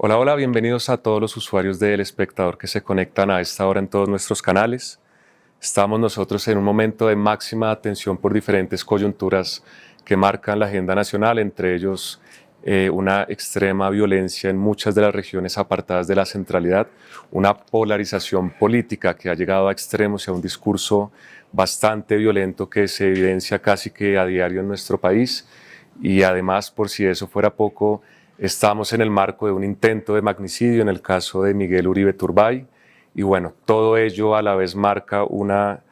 Hola, hola, bienvenidos a todos los usuarios de El Espectador que se conectan a esta hora en todos nuestros canales. Estamos nosotros en un momento de máxima atención por diferentes coyunturas que marcan la agenda nacional, entre ellos una extrema violencia en muchas de las regiones apartadas de la centralidad, una polarización política que ha llegado a extremos y a un discurso bastante violento que se evidencia casi que a diario en nuestro país. Y además, por si eso fuera poco, estamos en el marco de un intento de magnicidio en el caso de Miguel Uribe Turbay. Y bueno, todo ello a la vez marca una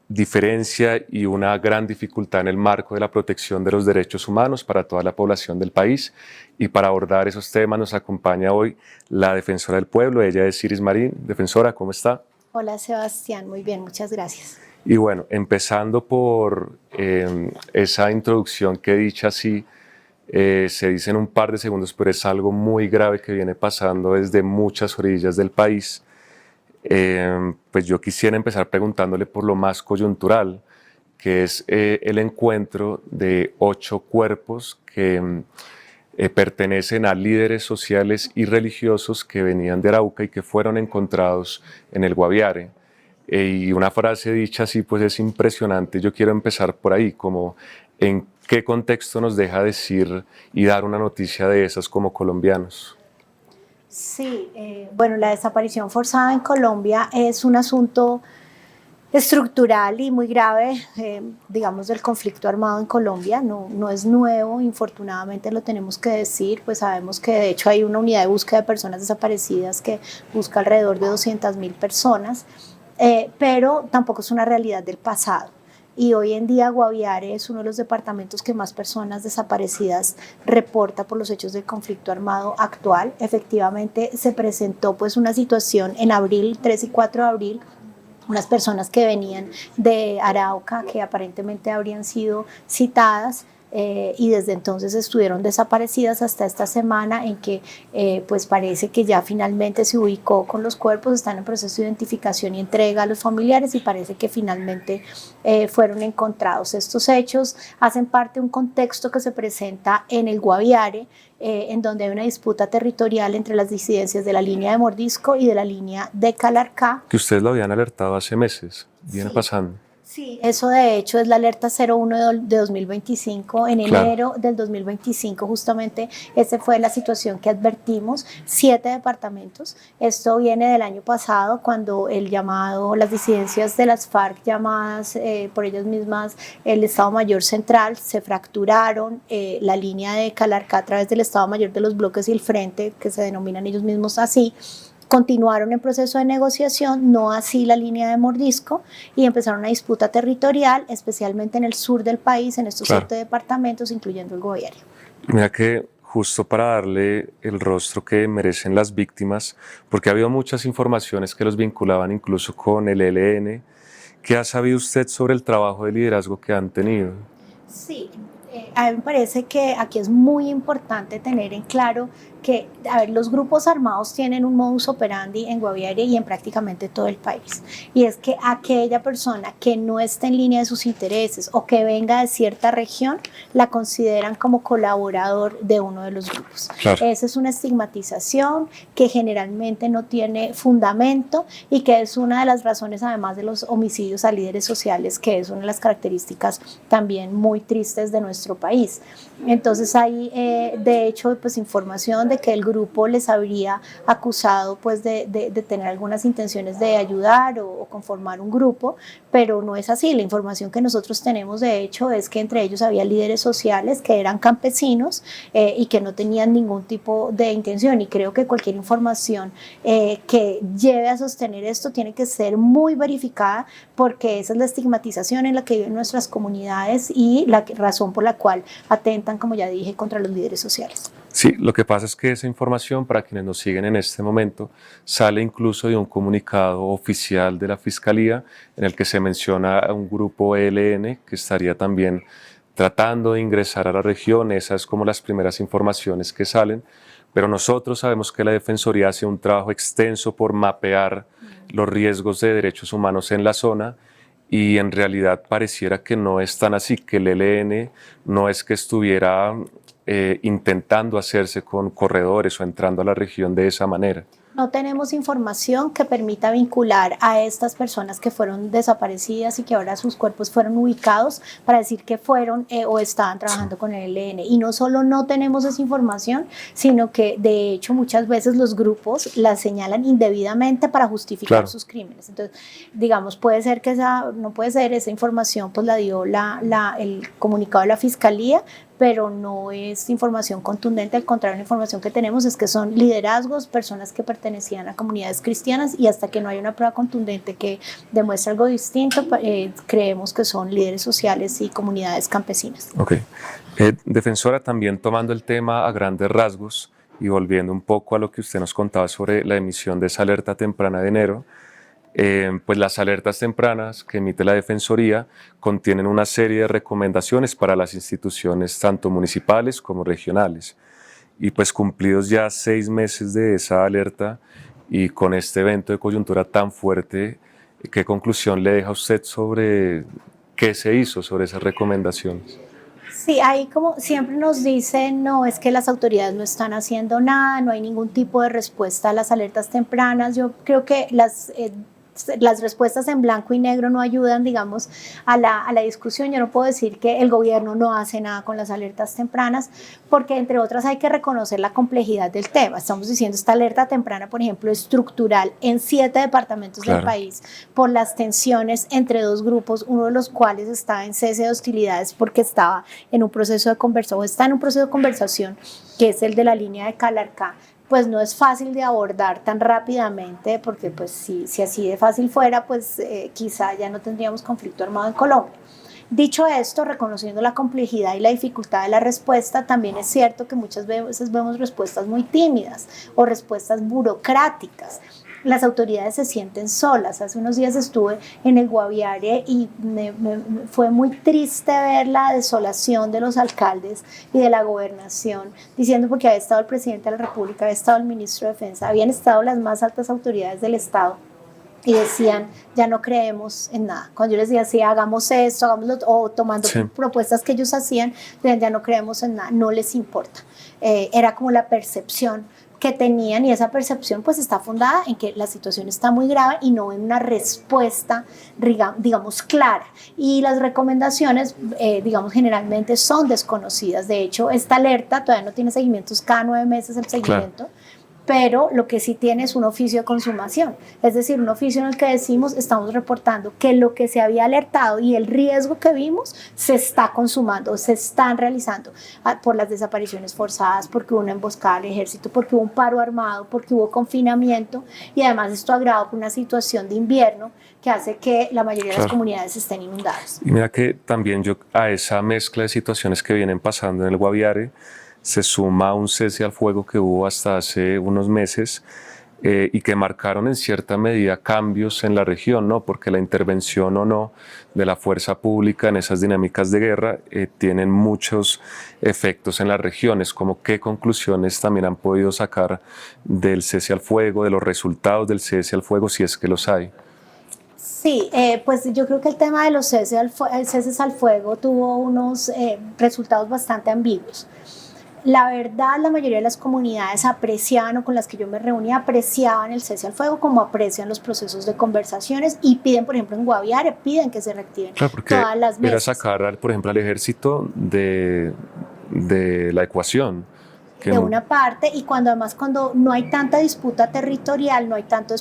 diferencia y una gran dificultad en el marco de la protección de los derechos humanos para toda la población del país. Y para abordar esos temas nos acompaña hoy la defensora del pueblo, ella es Iris Marín. Defensora, ¿cómo está? Hola Sebastián, muy bien, muchas gracias. Y bueno, empezando por esa introducción que dicha así, se dice en un par de segundos, pero es algo muy grave que viene pasando desde muchas orillas del país. Pues yo quisiera empezar preguntándole por lo más coyuntural, que es el encuentro de 8 cuerpos que pertenecen a líderes sociales y religiosos que venían de Arauca y que fueron encontrados en el Guaviare. Y una frase dicha así pues es impresionante. Yo quiero empezar por ahí, como en qué contexto nos deja decir y dar una noticia de esas como colombianos. Sí, bueno, la desaparición forzada en Colombia es un asunto estructural y muy grave, digamos, del conflicto armado en Colombia. No es nuevo, infortunadamente lo tenemos que decir, pues sabemos que de hecho hay una unidad de búsqueda de personas desaparecidas que busca alrededor de 200.000 personas, pero tampoco es una realidad del pasado. Y hoy en día Guaviare es uno de los departamentos que más personas desaparecidas reporta por los hechos del conflicto armado actual. Efectivamente se presentó pues una situación en abril, 3 y 4 de abril, unas personas que venían de Arauca que aparentemente habrían sido citadas y desde entonces estuvieron desaparecidas hasta esta semana en que pues parece que ya finalmente se ubicó con los cuerpos, están en proceso de identificación y entrega a los familiares y parece que finalmente fueron encontrados. Estos hechos hacen parte de un contexto que se presenta en el Guaviare, en donde hay una disputa territorial entre las disidencias de la línea de Mordisco y de la línea de Calarcá. Que ustedes lo habían alertado hace meses, viene Sí. pasando. Sí, eso de hecho es la alerta 01 de 2025. En Claro. enero del 2025 justamente esa fue la situación que advertimos, 7 departamentos. Esto viene del año pasado cuando las disidencias de las FARC llamadas por ellas mismas el Estado Mayor Central se fracturaron, la línea de Calarcá a través del Estado Mayor de los Bloques y el Frente, que se denominan ellos mismos así, continuaron en proceso de negociación, no así la línea de Mordisco, y empezaron una disputa territorial, especialmente en el sur del país, en estos 7 departamentos, incluyendo el Guaviare. Mira que justo para darle el rostro que merecen las víctimas, porque ha habido muchas informaciones que los vinculaban incluso con el ELN. ¿Qué ha sabido usted sobre el trabajo de liderazgo que han tenido? Sí, a mí me parece que aquí es muy importante tener en claro que, a ver, los grupos armados tienen un modus operandi en Guaviare y en prácticamente todo el país. Y es que aquella persona que no esté en línea de sus intereses o que venga de cierta región, la consideran como colaborador de uno de los grupos. Claro. Esa es una estigmatización que generalmente no tiene fundamento y que es una de las razones, además de los homicidios a líderes sociales, que es una de las características también muy tristes de nuestro país. Entonces hay, de hecho, pues información de que el grupo les habría acusado pues de tener algunas intenciones de ayudar o conformar un grupo, pero no es así. La información que nosotros tenemos de hecho es que entre ellos había líderes sociales que eran campesinos y que no tenían ningún tipo de intención, y creo que cualquier información que lleve a sostener esto tiene que ser muy verificada, porque esa es la estigmatización en la que viven nuestras comunidades y la razón por la cual atentan, como ya dije, contra los líderes sociales. Sí, lo que pasa es que esa información, para quienes nos siguen en este momento, sale incluso de un comunicado oficial de la Fiscalía en el que se menciona a un grupo ELN que estaría también tratando de ingresar a la región. Esas son como las primeras informaciones que salen, pero nosotros sabemos que la Defensoría hace un trabajo extenso por mapear los riesgos de derechos humanos en la zona, y en realidad pareciera que no es tan así, que el ELN no es que estuviera intentando hacerse con corredores o entrando a la región de esa manera. No tenemos información que permita vincular a estas personas que fueron desaparecidas y que ahora sus cuerpos fueron ubicados para decir que fueron o estaban trabajando con el ELN. Y no solo no tenemos esa información, sino que de hecho muchas veces los grupos la señalan indebidamente para justificar sus crímenes. Entonces, digamos, puede ser que esa información pues la dio el comunicado de la Fiscalía, pero no es información contundente, al contrario, la información que tenemos es que son liderazgos, personas que pertenecían a comunidades cristianas, y hasta que no hay una prueba contundente que demuestre algo distinto, creemos que son líderes sociales y comunidades campesinas. Ok. Defensora, también tomando el tema a grandes rasgos y volviendo un poco a lo que usted nos contaba sobre la emisión de esa alerta temprana de enero, pues las alertas tempranas que emite la Defensoría contienen una serie de recomendaciones para las instituciones tanto municipales como regionales. Y pues cumplidos ya 6 meses de esa alerta y con este evento de coyuntura tan fuerte, ¿qué conclusión le deja a usted sobre qué se hizo sobre esas recomendaciones? Sí, ahí como siempre nos dicen, no, es que las autoridades no están haciendo nada, no hay ningún tipo de respuesta a las alertas tempranas. Yo creo que las respuestas en blanco y negro no ayudan, digamos, a la discusión. Yo no puedo decir que el gobierno no hace nada con las alertas tempranas, porque entre otras hay que reconocer la complejidad del tema. Estamos diciendo, esta alerta temprana, por ejemplo, estructural en 7 departamentos del país, por las tensiones entre dos grupos, uno de los cuales está en cese de hostilidades porque estaba en un proceso de conversación, o está en un proceso de conversación, que es el de la línea de Calarcá. Pues no es fácil de abordar tan rápidamente, porque pues si así de fácil fuera, pues quizá ya no tendríamos conflicto armado en Colombia. Dicho esto, reconociendo la complejidad y la dificultad de la respuesta, también es cierto que muchas veces vemos respuestas muy tímidas o respuestas burocráticas. Las autoridades se sienten solas. Hace unos días estuve en el Guaviare y fue muy triste ver la desolación de los alcaldes y de la gobernación, diciendo, porque había estado el presidente de la República, había estado el ministro de Defensa, habían estado las más altas autoridades del Estado, y decían, ya no creemos en nada. Cuando yo les decía, sí, hagamos esto, hagámoslo, o tomando propuestas que ellos hacían, decían, ya no creemos en nada, no les importa. Era como la percepción que tenían, y esa percepción pues está fundada en que la situación está muy grave y no en una respuesta, digamos, clara. Y las recomendaciones, digamos, generalmente son desconocidas. De hecho, esta alerta todavía no tiene seguimientos, cada 9 meses el seguimiento. Pero lo que sí tiene es un oficio de consumación, es decir, un oficio en el que decimos, estamos reportando que lo que se había alertado y el riesgo que vimos se está consumando, se están realizando por las desapariciones forzadas, porque hubo una emboscada al ejército, porque hubo un paro armado, porque hubo confinamiento, y además esto agravado por una situación de invierno que hace que la mayoría de las comunidades estén inundadas. Y mira que también a esa mezcla de situaciones que vienen pasando en el Guaviare, se suma un cese al fuego que hubo hasta hace unos meses y que marcaron en cierta medida cambios en la región, ¿no? Porque la intervención o no de la fuerza pública en esas dinámicas de guerra tienen muchos efectos en las regiones. Como qué conclusiones también han podido sacar del cese al fuego, de los resultados del cese al fuego, si es que los hay. Sí, pues yo creo que el tema de los ceses al fuego tuvo unos resultados bastante ambiguos. La verdad, la mayoría de las comunidades apreciaban, o con las que yo me reunía, apreciaban el cese al fuego como aprecian los procesos de conversaciones, y piden, por ejemplo, en Guaviare, piden que se reactiven todas las mesas. Era sacar, por ejemplo, al ejército de la ecuación. De una parte, y cuando no hay tanta disputa territorial, no hay tanto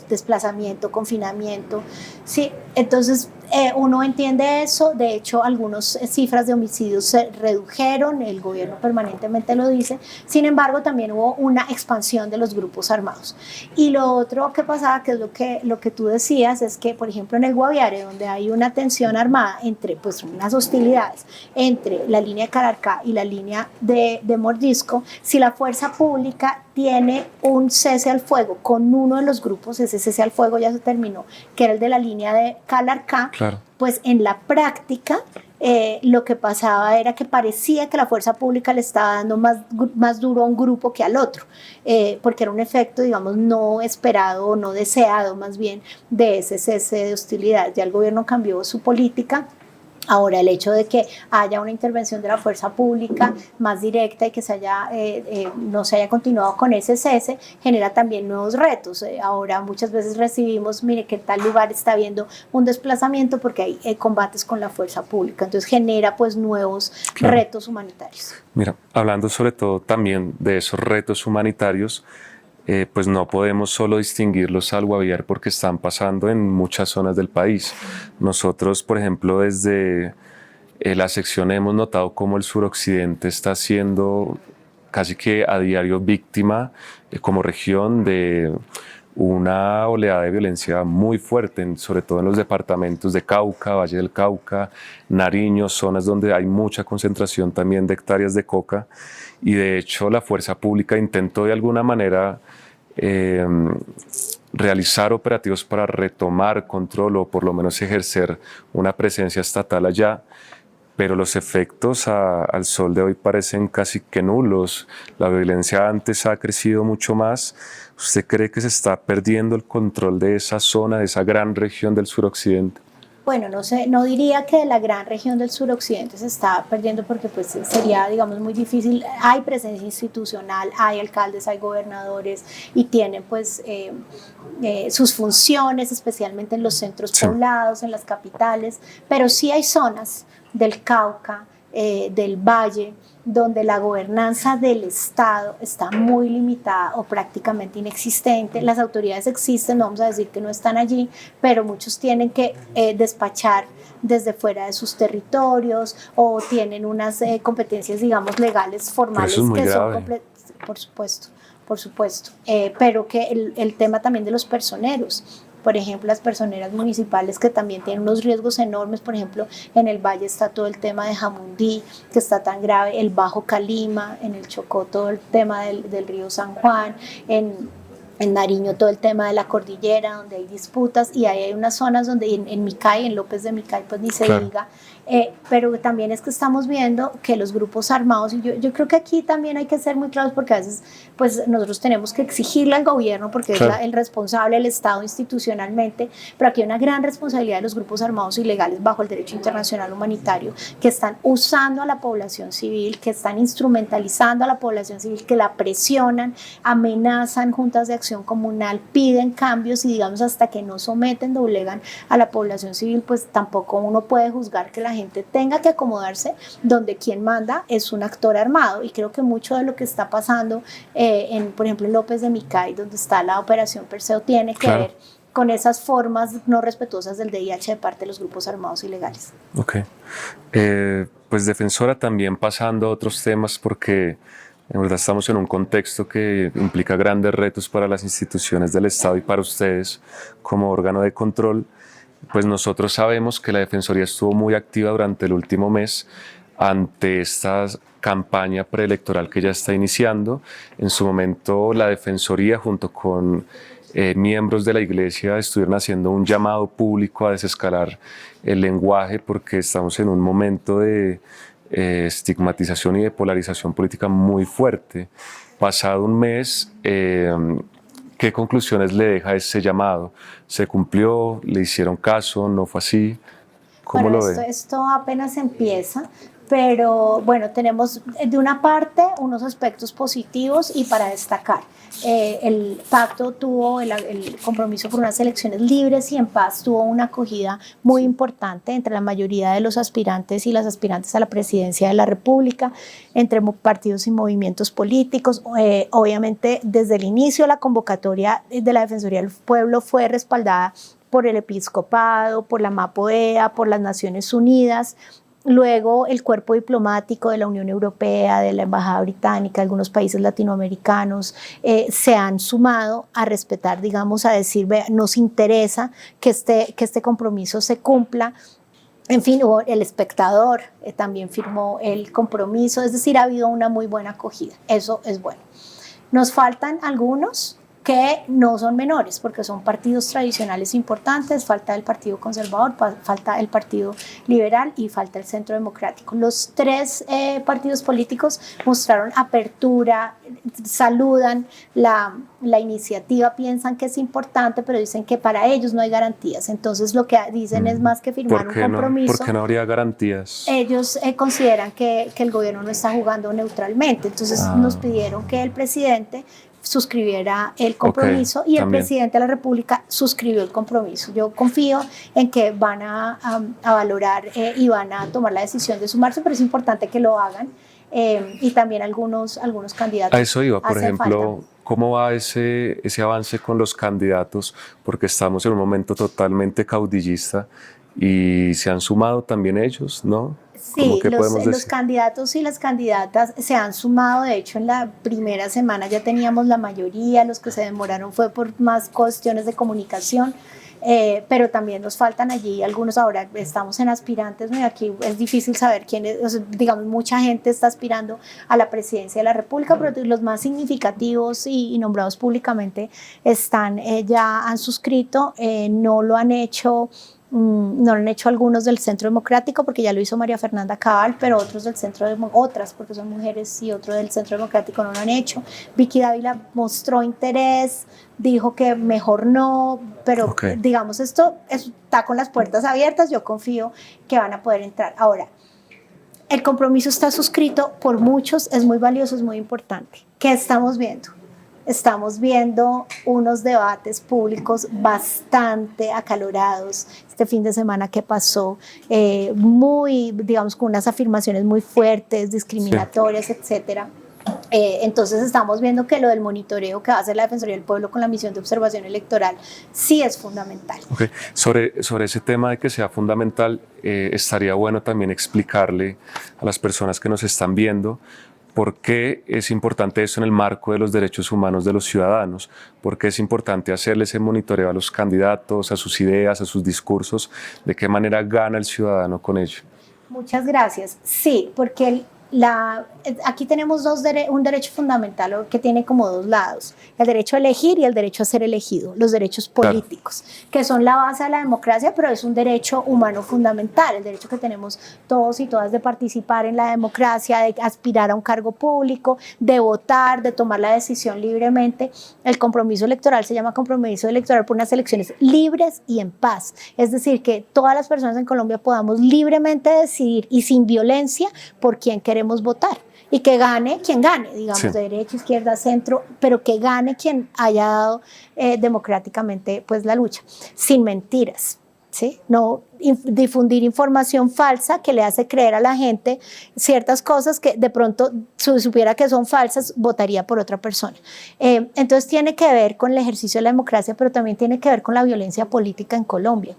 desplazamiento, confinamiento, ¿sí? Entonces uno entiende eso. De hecho, algunas cifras de homicidios se redujeron, el gobierno permanentemente lo dice. Sin embargo, también hubo una expansión de los grupos armados. Y lo otro que pasaba, que es lo que tú decías, es que, por ejemplo, en el Guaviare, donde hay una tensión armada entre, pues, unas hostilidades entre la línea de Calarcá y la línea de Mordisco, si la fuerza pública tiene un cese al fuego con uno de los grupos, ese cese al fuego ya se terminó, que era el de la línea de Calarcá, pues en la práctica lo que pasaba era que parecía que la fuerza pública le estaba dando más duro a un grupo que al otro, porque era un efecto, digamos, no esperado o no deseado más bien de ese cese de hostilidad. Ya el gobierno cambió su política Ahora, el hecho de que haya una intervención de la fuerza pública más directa y que no se haya continuado con ese cese, genera también nuevos retos. Ahora muchas veces recibimos, mire que en tal lugar está habiendo un desplazamiento porque hay combates con la fuerza pública. Entonces genera pues nuevos retos humanitarios. Mira, hablando sobre todo también de esos retos humanitarios, pues no podemos solo distinguirlos al Guaviare porque están pasando en muchas zonas del país. Nosotros, por ejemplo, desde la sección hemos notado cómo el suroccidente está siendo casi que a diario víctima como región de una oleada de violencia muy fuerte, sobre todo en los departamentos de Cauca, Valle del Cauca, Nariño, zonas donde hay mucha concentración también de hectáreas de coca, y de hecho la fuerza pública intentó de alguna manera realizar operativos para retomar control o por lo menos ejercer una presencia estatal allá, pero los efectos al sol de hoy parecen casi que nulos. La violencia antes ha crecido mucho más. ¿Usted cree que se está perdiendo el control de esa zona, de esa gran región del suroccidente? Bueno, no sé, no diría que la gran región del suroccidente se está perdiendo porque pues sería, digamos, muy difícil. Hay presencia institucional, hay alcaldes, hay gobernadores y tienen pues sus funciones, especialmente en los centros poblados, en las capitales, pero sí hay zonas del Cauca, del Valle, donde la gobernanza del Estado está muy limitada o prácticamente inexistente. Las autoridades existen, no vamos a decir que no están allí, pero muchos tienen que despachar desde fuera de sus territorios o tienen unas competencias, digamos, legales, formales que son por supuesto, pero que el tema también de los personeros. Por ejemplo, las personeras municipales que también tienen unos riesgos enormes. Por ejemplo, en el Valle está todo el tema de Jamundí, que está tan grave, el Bajo Calima, en el Chocó todo el tema del río San Juan, en Nariño todo el tema de la cordillera, donde hay disputas, y ahí hay unas zonas donde en Micay, en López de Micay, pues ni se diga, pero también es que estamos viendo que los grupos armados, y yo creo que aquí también hay que ser muy claros porque a veces pues nosotros tenemos que exigirle al gobierno porque es el responsable, el Estado institucionalmente, pero aquí hay una gran responsabilidad de los grupos armados ilegales bajo el derecho internacional humanitario que están usando a la población civil, que están instrumentalizando a la población civil, que la presionan, amenazan juntas de acción comunal, piden cambios y digamos hasta que no someten, doblegan a la población civil, pues tampoco uno puede juzgar que la gente tenga que acomodarse donde quien manda es un actor armado. Y creo que mucho de lo que está pasando por ejemplo en López de Micay, donde está la operación Perseo, tiene que ver con esas formas no respetuosas del DIH de parte de los grupos armados ilegales. Ok. Pues defensora, también pasando a otros temas, porque en verdad estamos en un contexto que implica grandes retos para las instituciones del Estado y para ustedes como órgano de control. Pues nosotros sabemos que la Defensoría estuvo muy activa durante el último mes ante esta campaña preelectoral que ya está iniciando. En su momento la Defensoría junto con miembros de la Iglesia estuvieron haciendo un llamado público a desescalar el lenguaje porque estamos en un momento de estigmatización y de polarización política muy fuerte. Pasado un mes, ¿qué conclusiones le deja ese llamado? ¿Se cumplió? ¿Le hicieron caso? ¿No fue así? ¿Cómo lo ve? Esto apenas empieza, pero bueno, tenemos de una parte unos aspectos positivos y para destacar. El pacto tuvo, el compromiso por unas elecciones libres y en paz tuvo una acogida muy importante entre la mayoría de los aspirantes y las aspirantes a la presidencia de la República, entre partidos y movimientos políticos. Obviamente, desde el inicio la convocatoria de la Defensoría del Pueblo fue respaldada por el Episcopado, por la MAPOEA, por las Naciones Unidas. Luego el cuerpo diplomático de la Unión Europea, de la Embajada Británica, de algunos países latinoamericanos se han sumado a respetar, digamos, a decir, vea, nos interesa que este compromiso se cumpla. En fin, el espectador también firmó el compromiso, es decir, ha habido una muy buena acogida, eso es bueno. Nos faltan algunos que no son menores, porque son partidos tradicionales importantes, falta el Partido Conservador, falta el Partido Liberal y falta el Centro Democrático. Los tres partidos políticos mostraron apertura, saludan la iniciativa, piensan que es importante, pero dicen que para ellos no hay garantías. Entonces lo que dicen es más que firmar un compromiso. ¿Por qué no habría garantías? Ellos consideran que el gobierno no está jugando neutralmente, entonces nos pidieron que el presidente suscribiera el compromiso y el presidente de la República suscribió el compromiso. Yo confío en que van a valorar y van a tomar la decisión de sumarse, pero es importante que lo hagan y también algunos candidatos. A eso iba, por ejemplo, ¿cómo va ese avance con los candidatos? Porque estamos en un momento totalmente caudillista y se han sumado también ellos, ¿no? Sí, los candidatos y las candidatas se han sumado. De hecho, en la primera semana ya teníamos la mayoría. Los que se demoraron fue por más cuestiones de comunicación, pero también nos faltan allí algunos. Ahora estamos en aspirantes, ¿no? Y aquí es difícil saber quiénes, o sea, digamos, mucha gente está aspirando a la presidencia de la República, pero los más significativos y nombrados públicamente ya han suscrito, no lo han hecho algunos del Centro Democrático, porque ya lo hizo María Fernanda Cabal, pero otros del otras, porque son mujeres, y otros del Centro Democrático no lo han hecho. Vicky Dávila mostró interés, dijo que mejor no, pero digamos, esto está con las puertas abiertas. Yo confío que van a poder entrar. Ahora, el compromiso está suscrito por muchos, es muy valioso, es muy importante. ¿Qué estamos viendo? Estamos viendo unos debates públicos bastante acalorados este fin de semana que pasó, muy, digamos, con unas afirmaciones muy fuertes, discriminatorias, etcétera. Entonces estamos viendo que lo del monitoreo que va a hacer la Defensoría del Pueblo con la misión de observación electoral sí es fundamental. Sobre ese tema de que sea fundamental, estaría bueno también explicarle a las personas que nos están viendo por qué es importante esto en el marco de los derechos humanos de los ciudadanos, por qué es importante hacerle ese monitoreo a los candidatos, a sus ideas, a sus discursos, de qué manera gana el ciudadano con ello. Muchas gracias. Sí, porque aquí tenemos un derecho fundamental que tiene como dos lados: el derecho a elegir y el derecho a ser elegido, los derechos políticos, que son la base de la democracia, pero es un derecho humano fundamental, el derecho que tenemos todos y todas de participar en la democracia, de aspirar a un cargo público, de votar, de tomar la decisión libremente. El compromiso electoral se llama compromiso electoral por unas elecciones libres y en paz, es decir, que todas las personas en Colombia podamos libremente decidir y sin violencia por quién queremos votar, y que gane quien gane, digamos, de derecha, izquierda, centro, pero que gane quien haya dado democráticamente pues la lucha, sin mentiras, ¿sí? No difundir información falsa que le hace creer a la gente ciertas cosas que de pronto, si supiera que son falsas, votaría por otra persona. Entonces tiene que ver con el ejercicio de la democracia, pero también tiene que ver con la violencia política en Colombia.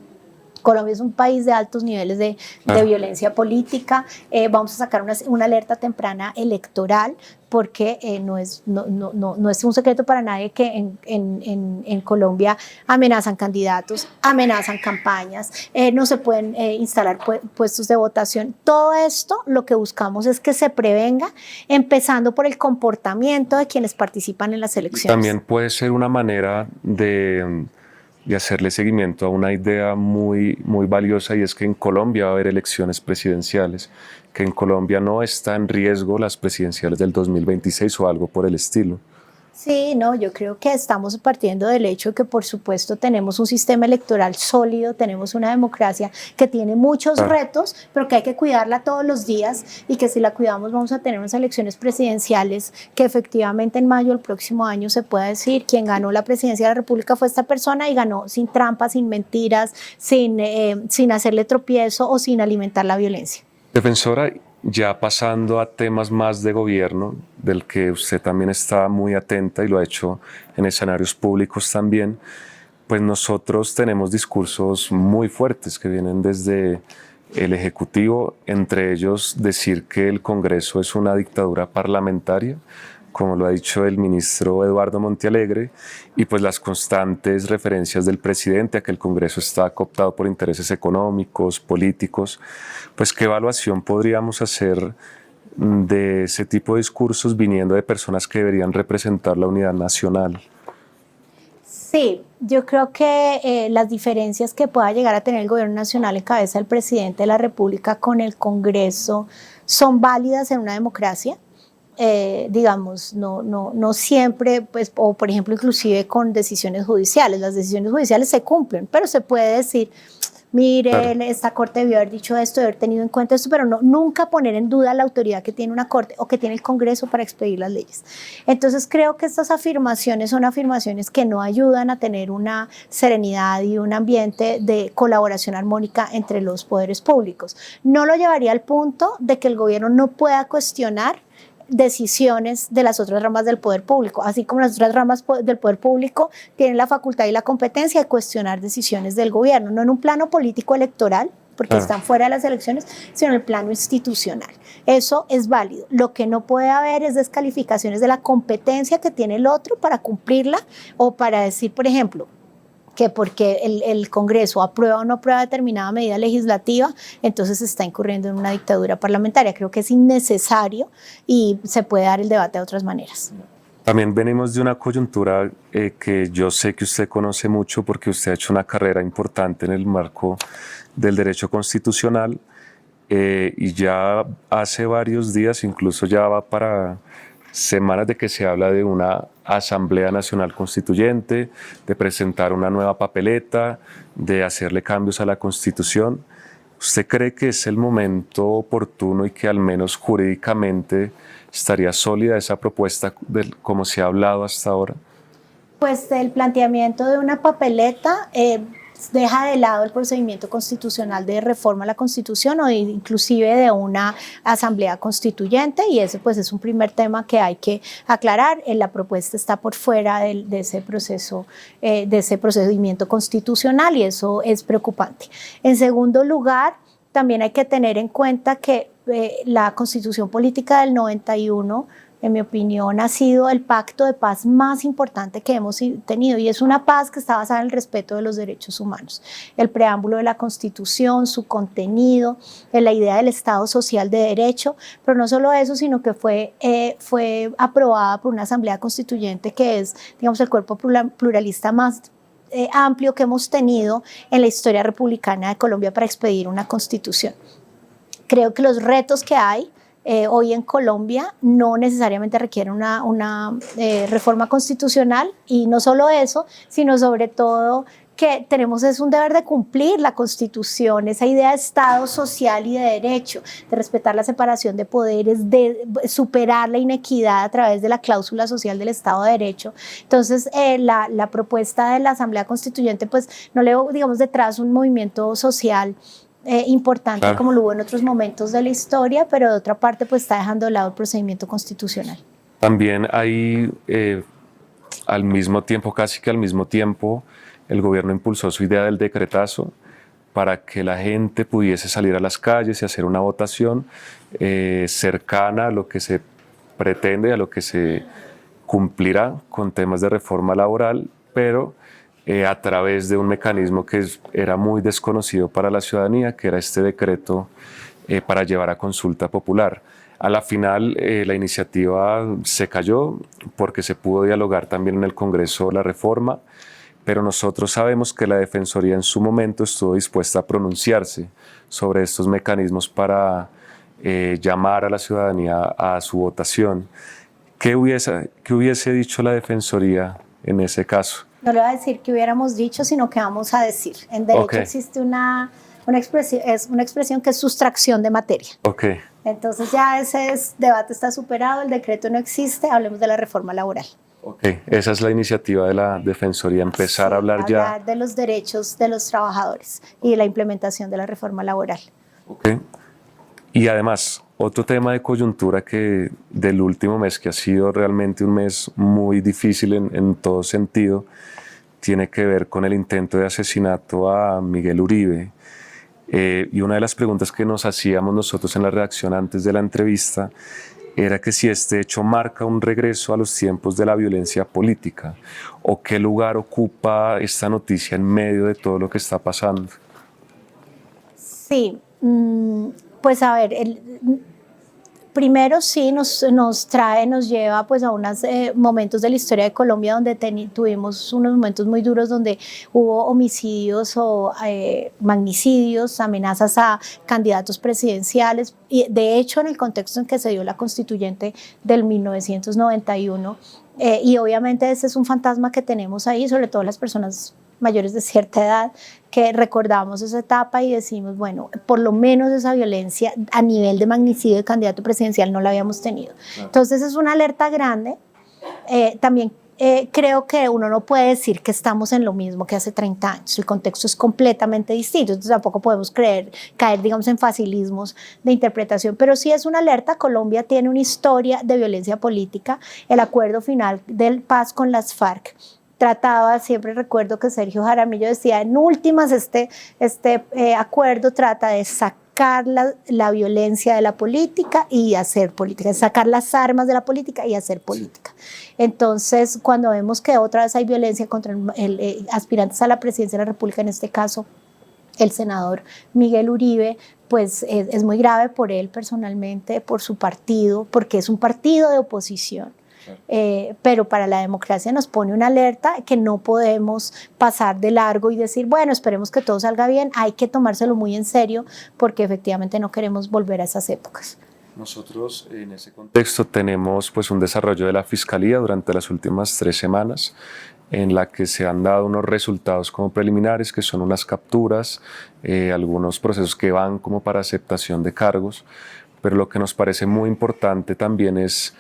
Colombia es un país de altos niveles de violencia política. Vamos a sacar una alerta temprana electoral, porque no es un secreto para nadie que en Colombia amenazan candidatos, amenazan campañas, no se pueden instalar puestos de votación. Todo esto lo que buscamos es que se prevenga, empezando por el comportamiento de quienes participan en las elecciones. También puede ser una manera de hacerle seguimiento a una idea muy, muy valiosa, y es que en Colombia va a haber elecciones presidenciales, que en Colombia no está en riesgo las presidenciales del 2026 o algo por el estilo. Sí, no, yo creo que estamos partiendo del hecho que, por supuesto, tenemos un sistema electoral sólido, tenemos una democracia que tiene muchos retos, pero que hay que cuidarla todos los días, y que si la cuidamos vamos a tener unas elecciones presidenciales que efectivamente en mayo del próximo año se pueda decir quien ganó la presidencia de la República fue esta persona, y ganó sin trampas, sin mentiras, sin hacerle tropiezo o sin alimentar la violencia. Defensora, ya pasando a temas más de gobierno, del que usted también está muy atenta y lo ha hecho en escenarios públicos también, pues nosotros tenemos discursos muy fuertes que vienen desde el Ejecutivo, entre ellos decir que el Congreso es una dictadura parlamentaria, como lo ha dicho el ministro Eduardo Montealegre, y pues las constantes referencias del presidente a que el Congreso está cooptado por intereses económicos, políticos. Pues ¿qué evaluación podríamos hacer de ese tipo de discursos viniendo de personas que deberían representar la unidad nacional? Sí, yo creo que las diferencias que pueda llegar a tener el gobierno nacional en cabeza del presidente de la República con el Congreso son válidas en una democracia. Digamos, no siempre, pues, o por ejemplo, inclusive con decisiones judiciales. Las decisiones judiciales se cumplen, pero se puede decir, mire, Claro. esta corte debió haber dicho esto, debió haber tenido en cuenta esto, pero nunca poner en duda la autoridad que tiene una corte o que tiene el Congreso para expedir las leyes. Entonces creo que estas afirmaciones son afirmaciones que no ayudan a tener una serenidad y un ambiente de colaboración armónica entre los poderes públicos. No lo llevaría al punto de que el gobierno no pueda cuestionar decisiones de las otras ramas del poder público, así como las otras ramas del poder público tienen la facultad y la competencia de cuestionar decisiones del gobierno, no en un plano político electoral, porque están fuera de las elecciones, sino en el plano institucional. Eso es válido. Lo que no puede haber es descalificaciones de la competencia que tiene el otro para cumplirla o para decir, por ejemplo, que porque el Congreso aprueba o no aprueba determinada medida legislativa, entonces se está incurriendo en una dictadura parlamentaria. Creo que es innecesario y se puede dar el debate de otras maneras. También venimos de una coyuntura que yo sé que usted conoce mucho porque usted ha hecho una carrera importante en el marco del derecho constitucional y ya hace varios días, incluso ya va para semanas de que se habla de una Asamblea Nacional Constituyente, de presentar una nueva papeleta, de hacerle cambios a la Constitución. ¿Usted cree que es el momento oportuno y que al menos jurídicamente estaría sólida esa propuesta como se ha hablado hasta ahora? Pues el planteamiento de una papeleta deja de lado el procedimiento constitucional de reforma a la Constitución o inclusive de una asamblea constituyente, y ese pues es un primer tema que hay que aclarar. La propuesta está por fuera de ese proceso, de ese procedimiento constitucional, y eso es preocupante. En segundo lugar, también hay que tener en cuenta que la Constitución Política del 91, en mi opinión, ha sido el pacto de paz más importante que hemos tenido, y es una paz que está basada en el respeto de los derechos humanos. El preámbulo de la Constitución, su contenido, la idea del Estado social de derecho, pero no solo eso, sino que fue aprobada por una asamblea constituyente que es, digamos, el cuerpo pluralista más amplio que hemos tenido en la historia republicana de Colombia para expedir una constitución. Creo que los retos que hay hoy en Colombia no necesariamente requieren una reforma constitucional, y no solo eso, sino sobre todo que tenemos es un deber de cumplir la Constitución, esa idea de Estado social y de derecho, de respetar la separación de poderes, de superar la inequidad a través de la cláusula social del Estado de Derecho. Entonces, la propuesta de la Asamblea Constituyente, pues no le veo, digamos, detrás un movimiento social importante, claro, como lo hubo en otros momentos de la historia, pero de otra parte pues está dejando de lado el procedimiento constitucional. También hay, al mismo tiempo, casi que al mismo tiempo, el gobierno impulsó su idea del decretazo para que la gente pudiese salir a las calles y hacer una votación cercana a lo que se pretende, a lo que se cumplirá con temas de reforma laboral, pero a través de un mecanismo que era muy desconocido para la ciudadanía, que era este decreto para llevar a consulta popular. A la final, la iniciativa se cayó porque se pudo dialogar también en el Congreso la reforma, pero nosotros sabemos que la Defensoría en su momento estuvo dispuesta a pronunciarse sobre estos mecanismos para llamar a la ciudadanía a su votación. ¿Qué hubiese dicho la Defensoría en ese caso? No le voy a decir que hubiéramos dicho, sino que vamos a decir. En derecho existe una expresión que es sustracción de materia. Entonces ya ese debate está superado, el decreto no existe, hablemos de la reforma laboral. Esa es la iniciativa de la Defensoría, empezar a hablar de los derechos de los trabajadores y de la implementación de la reforma laboral. Y además, otro tema de coyuntura que del último mes, que ha sido realmente un mes muy difícil en todo sentido, tiene que ver con el intento de asesinato a Miguel Uribe. Y una de las preguntas que nos hacíamos nosotros en la redacción antes de la entrevista era que si este hecho marca un regreso a los tiempos de la violencia política, o qué lugar ocupa esta noticia en medio de todo lo que está pasando. Sí, pues a ver, primero sí nos lleva pues a unos momentos de la historia de Colombia donde tuvimos unos momentos muy duros donde hubo homicidios o magnicidios, amenazas a candidatos presidenciales, y de hecho en el contexto en que se dio la constituyente del 1991, y obviamente ese es un fantasma que tenemos ahí, sobre todo las personas mayores de cierta edad, que recordamos esa etapa y decimos, bueno, por lo menos esa violencia a nivel de magnicidio de candidato presidencial no la habíamos tenido. Claro. Entonces es una alerta grande. También creo que uno no puede decir que estamos en lo mismo que hace 30 años. El contexto es completamente distinto, entonces tampoco podemos caer, digamos, en facilismos de interpretación, pero sí es una alerta. Colombia tiene una historia de violencia política. El acuerdo final del paz con las FARC trataba, siempre recuerdo que Sergio Jaramillo decía, en últimas este acuerdo trata de sacar la violencia de la política y hacer política, sacar las armas de la política y hacer política. Entonces, cuando vemos que otra vez hay violencia contra aspirantes a la presidencia de la República, en este caso el senador Miguel Uribe, pues es muy grave por él personalmente, por su partido, porque es un partido de oposición. Pero para la democracia nos pone una alerta que no podemos pasar de largo y decir, bueno, esperemos que todo salga bien. Hay que tomárselo muy en serio porque efectivamente no queremos volver a esas épocas. Nosotros en ese contexto tenemos pues un desarrollo de la Fiscalía durante las últimas 3 semanas en la que se han dado unos resultados como preliminares, que son unas capturas, algunos procesos que van como para aceptación de cargos, pero lo que nos parece muy importante también es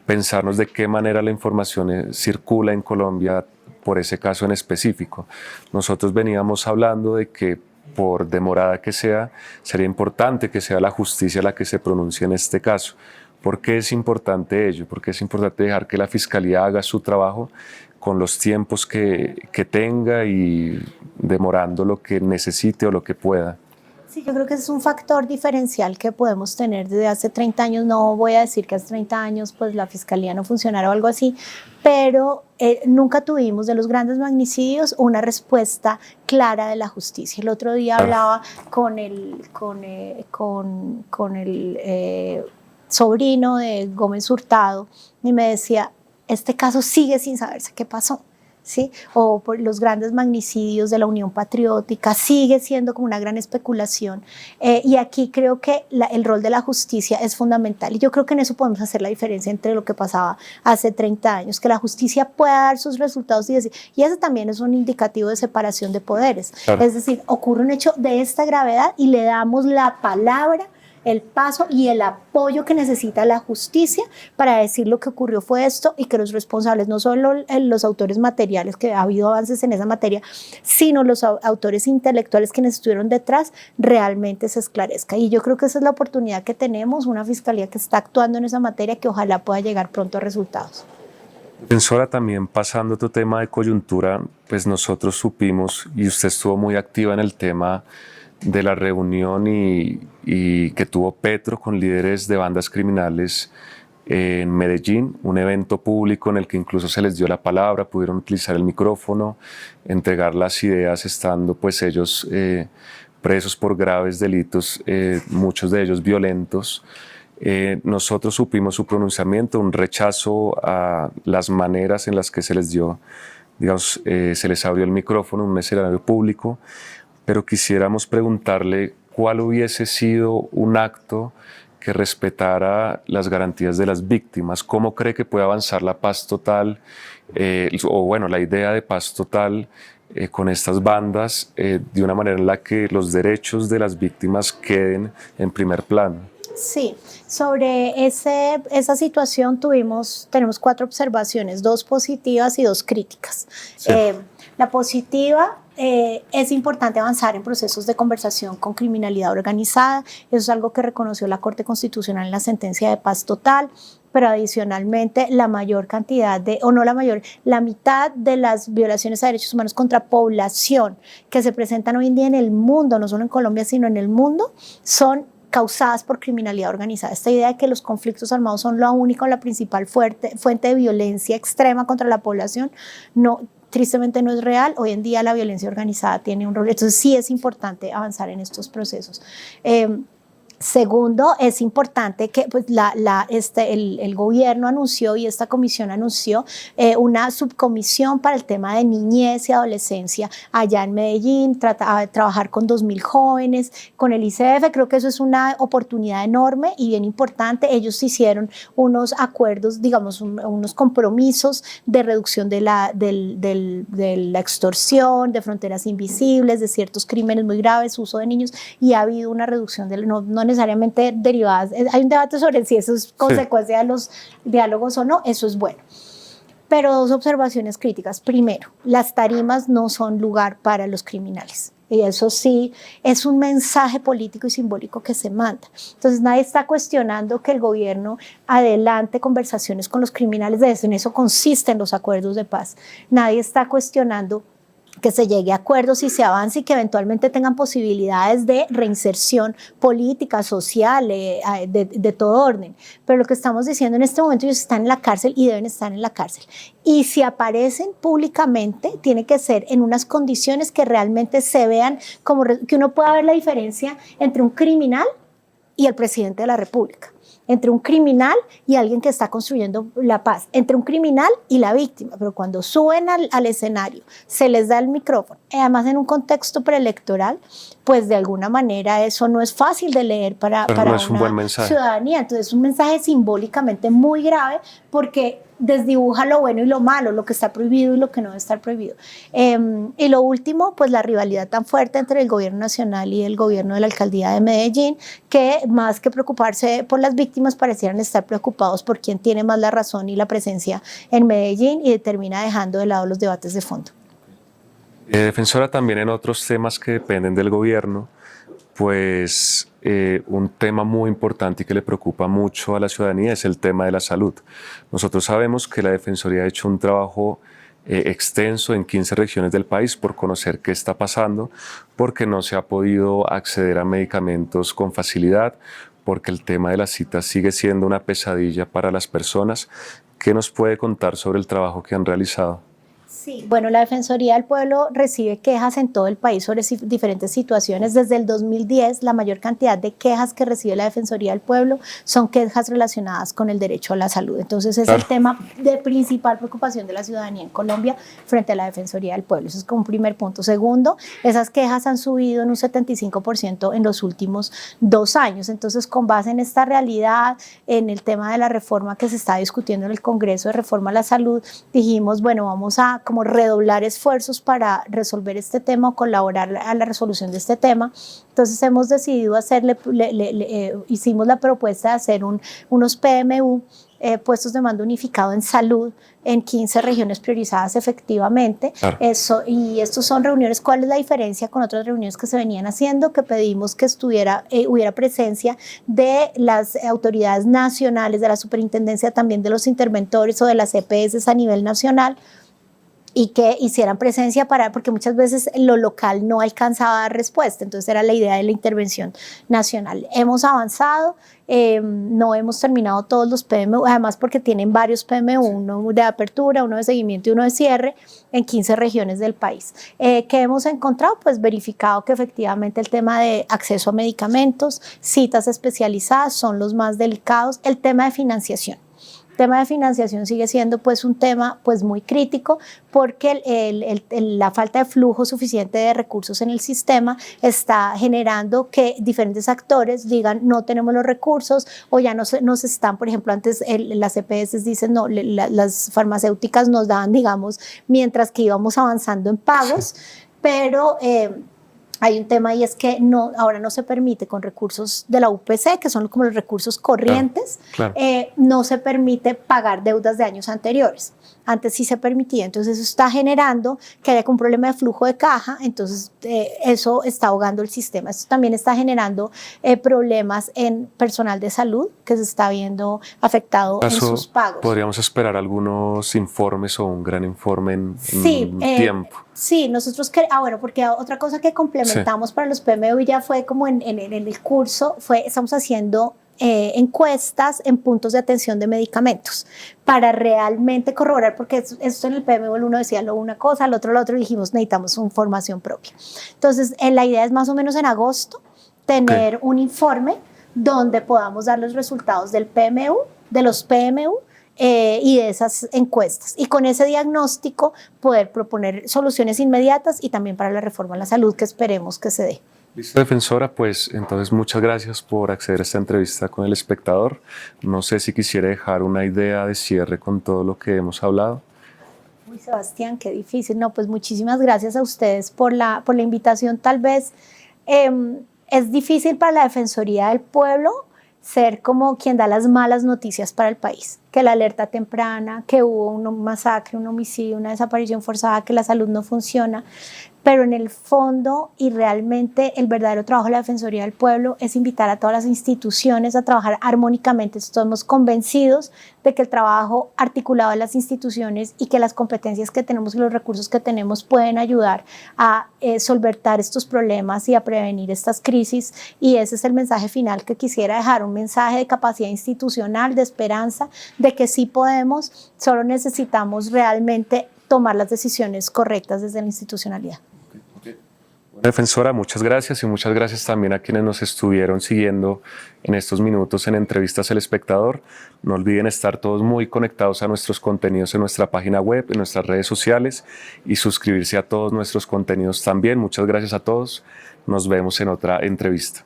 pensarnos de qué manera la información circula en Colombia por ese caso en específico. Nosotros veníamos hablando de que por demorada que sea, sería importante que sea la justicia la que se pronuncie en este caso. ¿Por qué es importante ello? Porque es importante dejar que la Fiscalía haga su trabajo con los tiempos que tenga y demorando lo que necesite o lo que pueda. Sí, yo creo que es un factor diferencial que podemos tener desde hace 30 años. No voy a decir que hace 30 años pues la Fiscalía no funcionara o algo así, pero nunca tuvimos de los grandes magnicidios una respuesta clara de la justicia. El otro día hablaba con el sobrino de Gómez Hurtado y me decía, este caso sigue sin saberse qué pasó. ¿Sí? O por los grandes magnicidios de la Unión Patriótica, sigue siendo como una gran especulación, y aquí creo que el rol de la justicia es fundamental, y yo creo que en eso podemos hacer la diferencia entre lo que pasaba hace 30 años, que la justicia pueda dar sus resultados y decir, y eso también es un indicativo de separación de poderes, claro. Es decir, ocurre un hecho de esta gravedad y le damos la palabra, el paso y el apoyo que necesita la justicia para decir lo que ocurrió fue esto, y que los responsables, no solo los autores materiales, que ha habido avances en esa materia, sino los autores intelectuales quienes estuvieron detrás, realmente se esclarezca. Y yo creo que esa es la oportunidad que tenemos, una fiscalía que está actuando en esa materia, que ojalá pueda llegar pronto a resultados. Defensora, también pasando a otro tema de coyuntura, pues nosotros supimos, y usted estuvo muy activa en el tema de la reunión y que tuvo Petro con líderes de bandas criminales en Medellín, un evento público en el que incluso se les dio la palabra, pudieron utilizar el micrófono, entregar las ideas estando pues ellos presos por graves delitos, muchos de ellos violentos. Nosotros supimos su pronunciamiento, un rechazo a las maneras en las que se les dio, digamos, se les abrió el micrófono en un escenario público. Pero quisiéramos preguntarle cuál hubiese sido un acto que respetara las garantías de las víctimas. ¿Cómo cree que puede avanzar la paz total, o bueno, la idea de paz total con estas bandas de una manera en la que los derechos de las víctimas queden en primer plano? Sí, sobre esa situación tenemos 4 observaciones, 2 positivas y 2 críticas. Sí. La positiva, es importante avanzar en procesos de conversación con criminalidad organizada. Eso es algo que reconoció la Corte Constitucional en la sentencia de paz total, pero adicionalmente la mitad de las violaciones a derechos humanos contra población que se presentan hoy en día en el mundo, no solo en Colombia sino en el mundo, son causadas por criminalidad organizada. Esta idea de que los conflictos armados son la única o la principal fuente de violencia extrema contra la población, tristemente no es real. Hoy en día la violencia organizada tiene un rol, entonces sí es importante avanzar en estos procesos. Segundo, es importante que pues, el gobierno anunció y esta comisión anunció una subcomisión para el tema de niñez y adolescencia allá en Medellín, trabajar con 2.000 jóvenes, con el ICF. Creo que eso es una oportunidad enorme y bien importante. Ellos hicieron unos acuerdos, digamos, unos compromisos de reducción de la extorsión, de fronteras invisibles, de ciertos crímenes muy graves, uso de niños, y ha habido una reducción de no necesariamente derivadas. Hay un debate sobre si eso es consecuencia de los diálogos o no, eso es bueno. Pero dos observaciones críticas. Primero, las tarimas no son lugar para los criminales. Y eso sí, es un mensaje político y simbólico que se manda. Entonces nadie está cuestionando que el gobierno adelante conversaciones con los criminales. En eso consisten los acuerdos de paz. Nadie está cuestionando que se llegue a acuerdos y se avance y que eventualmente tengan posibilidades de reinserción política, social, de todo orden. Pero lo que estamos diciendo en este momento, ellos están en la cárcel y deben estar en la cárcel. Y si aparecen públicamente, tiene que ser en unas condiciones que realmente se vean, como que uno pueda ver la diferencia entre un criminal y el presidente de la República, entre un criminal y alguien que está construyendo la paz, entre un criminal y la víctima. Pero cuando suben al escenario, se les da el micrófono, además en un contexto preelectoral, pues de alguna manera eso no es fácil de leer para no es un buen mensaje. Ciudadanía. Entonces es un mensaje simbólicamente muy grave porque desdibuja lo bueno y lo malo, lo que está prohibido y lo que no debe estar prohibido. Y lo último, pues la rivalidad tan fuerte entre el gobierno nacional y el gobierno de la alcaldía de Medellín, que más que preocuparse por las víctimas, parecieran estar preocupados por quién tiene más la razón y la presencia en Medellín, y termina dejando de lado los debates de fondo. Defensora, también en otros temas que dependen del gobierno, pues un tema muy importante y que le preocupa mucho a la ciudadanía es el tema de la salud. Nosotros sabemos que la Defensoría ha hecho un trabajo extenso en 15 regiones del país por conocer qué está pasando, porque no se ha podido acceder a medicamentos con facilidad, porque el tema de las citas sigue siendo una pesadilla para las personas. ¿Qué nos puede contar sobre el trabajo que han realizado? Sí, bueno, la Defensoría del Pueblo recibe quejas en todo el país sobre diferentes situaciones. Desde el 2010, la mayor cantidad de quejas que recibe la Defensoría del Pueblo son quejas relacionadas con el derecho a la salud. Entonces, es el tema de principal preocupación de la ciudadanía en Colombia frente a la Defensoría del Pueblo. Eso es como un primer punto. Segundo, esas quejas han subido en un 75% en los últimos 2 años. Entonces, con base en esta realidad, en el tema de la reforma que se está discutiendo en el Congreso de Reforma a la Salud, dijimos, bueno, vamos a como redoblar esfuerzos para resolver este tema o colaborar a la resolución de este tema. Entonces hemos decidido hicimos la propuesta de hacer unos PMU, puestos de mando unificado en salud, en 15 regiones priorizadas efectivamente. Claro. Y estos son reuniones. ¿Cuál es la diferencia con otras reuniones que se venían haciendo? Que pedimos que hubiera presencia de las autoridades nacionales, de la superintendencia, también de los interventores o de las EPS a nivel nacional, y que hicieran presencia porque muchas veces lo local no alcanzaba a dar respuesta. Entonces era la idea de la intervención nacional. Hemos avanzado, no hemos terminado todos los PMU, además porque tienen varios PMU, uno de apertura, uno de seguimiento y uno de cierre en 15 regiones del país. ¿Qué hemos encontrado? Pues verificado que efectivamente el tema de acceso a medicamentos, citas especializadas son los más delicados. El tema de financiación. El tema de financiación sigue siendo pues un tema pues muy crítico, porque la falta de flujo suficiente de recursos en el sistema está generando que diferentes actores digan no tenemos los recursos, o ya no se están, por ejemplo, antes las EPS dicen no, las farmacéuticas nos daban, digamos, mientras que íbamos avanzando en pagos, pero hay un tema, y es que ahora no se permite con recursos de la UPC, que son como los recursos corrientes, claro. No se permite pagar deudas de años anteriores. Antes sí se permitía. Entonces eso está generando que haya un problema de flujo de caja. Entonces eso está ahogando el sistema. Esto también está generando problemas en personal de salud, que se está viendo afectado en sus pagos. ¿Podríamos esperar algunos informes o un gran informe en tiempo? Sí, nosotros bueno, porque otra cosa que complementamos para los PMU ya fue como en el curso, estamos haciendo encuestas en puntos de atención de medicamentos para realmente corroborar, porque esto en el PMU el uno decía una cosa, el otro lo otro, y dijimos necesitamos información propia. Entonces la idea es más o menos en agosto tener un informe donde podamos dar los resultados del PMU, de los PMU, y de esas encuestas. Y con ese diagnóstico poder proponer soluciones inmediatas y también para la reforma a la salud que esperemos que se dé. Listo, defensora, pues entonces muchas gracias por acceder a esta entrevista con El Espectador. No sé si quisiera dejar una idea de cierre con todo lo que hemos hablado. Uy, Sebastián, qué difícil. No, pues muchísimas gracias a ustedes por la invitación. Tal vez es difícil para la Defensoría del Pueblo ser como quien da las malas noticias para el país, que la alerta temprana, que hubo un masacre, un homicidio, una desaparición forzada, que la salud no funciona, pero en el fondo y realmente el verdadero trabajo de la Defensoría del Pueblo es invitar a todas las instituciones a trabajar armónicamente. Estamos convencidos de que el trabajo articulado de las instituciones y que las competencias que tenemos y los recursos que tenemos pueden ayudar a solventar estos problemas y a prevenir estas crisis, y ese es el mensaje final que quisiera dejar, un mensaje de capacidad institucional, de esperanza, de que sí podemos, solo necesitamos realmente tomar las decisiones correctas desde la institucionalidad. Bueno, defensora, muchas gracias, y muchas gracias también a quienes nos estuvieron siguiendo en estos minutos en Entrevistas El Espectador. No olviden estar todos muy conectados a nuestros contenidos en nuestra página web, en nuestras redes sociales, y suscribirse a todos nuestros contenidos también. Muchas gracias a todos. Nos vemos en otra entrevista.